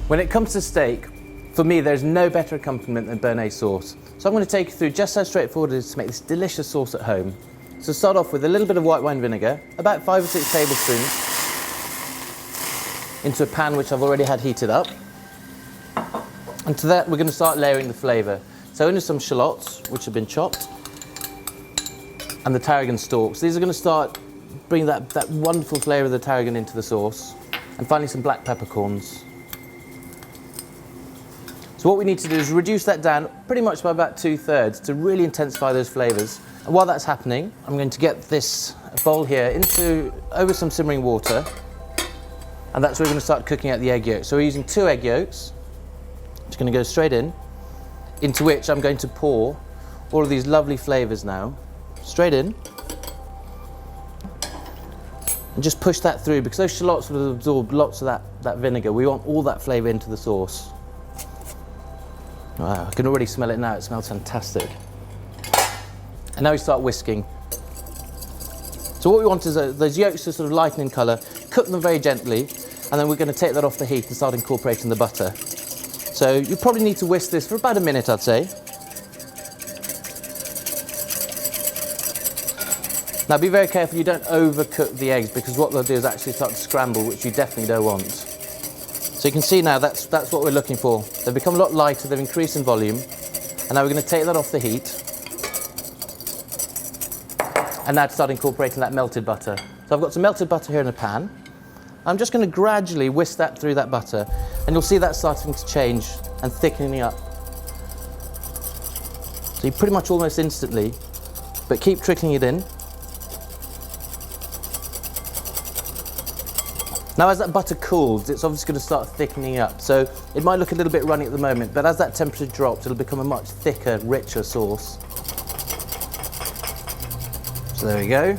When it comes to steak, for me there's no better accompaniment than Béarnaise sauce. So I'm going to take you through just how straightforward it is to make this delicious sauce at home. So start off with a little bit of white wine vinegar, about 5 or 6 tablespoons, into a pan which I've already had heated up. And to that we're going to start layering the flavour. So into some shallots, which have been chopped, and the tarragon stalks. These are going to start bringing that wonderful flavour of the tarragon into the sauce. And finally some black peppercorns. So what we need to do is reduce that down pretty much by about 2/3 to really intensify those flavours. And while that's happening, I'm going to get this bowl here over some simmering water. And that's where we're going to start cooking out the egg yolks. So we're using 2 egg yolks. It's going to go straight in, into which I'm going to pour all of these lovely flavours now. Straight in. And just push that through, because those shallots will absorb lots of that vinegar. We want all that flavour into the sauce. Wow, I can already smell it now. It smells fantastic. And now we start whisking. So what we want is those yolks to sort of lighten in colour. Cook them very gently, and then we're going to take that off the heat and start incorporating the butter. So you probably need to whisk this for about a minute, I'd say. Now be very careful you don't overcook the eggs, because what they'll do is actually start to scramble, which you definitely don't want. So you can see now that's what we're looking for. They've become a lot lighter, they've increased in volume, and now we're going to take that off the heat. And now to start incorporating that melted butter. So I've got some melted butter here in a pan. I'm just going to gradually whisk that through that butter, and you'll see that starting to change and thickening up. So you pretty much almost instantly, but keep trickling it in. Now as that butter cools, it's obviously going to start thickening up. So it might look a little bit runny at the moment, but as that temperature drops, it'll become a much thicker, richer sauce. So there we go.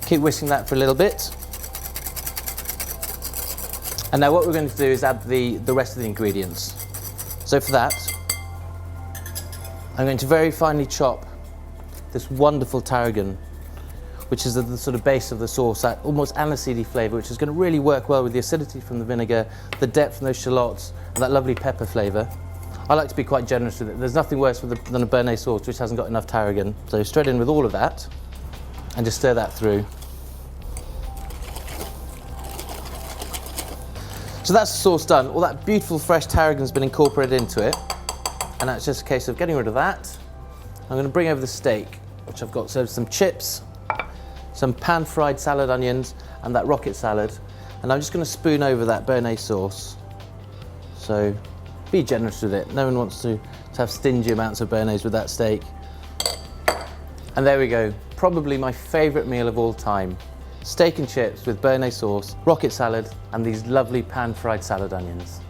Keep whisking that for a little bit. And now what we're going to do is add the rest of the ingredients. So for that, I'm going to very finely chop this wonderful tarragon, which is the sort of base of the sauce, that almost aniseedy flavour, which is going to really work well with the acidity from the vinegar, the depth from those shallots, and that lovely pepper flavour. I like to be quite generous with it. There's nothing worse than a Béarnaise sauce which hasn't got enough tarragon. So straight in with all of that, and just stir that through. So that's the sauce done. All that beautiful fresh tarragon's been incorporated into it, and now it's just a case of getting rid of that. I'm going to bring over the steak, which I've got some chips, some pan-fried salad onions, and that rocket salad. And I'm just going to spoon over that Béarnaise sauce. So be generous with it. No one wants to have stingy amounts of Béarnaise with that steak. And there we go. Probably my favourite meal of all time. Steak and chips with Béarnaise sauce, rocket salad, and these lovely pan-fried salad onions.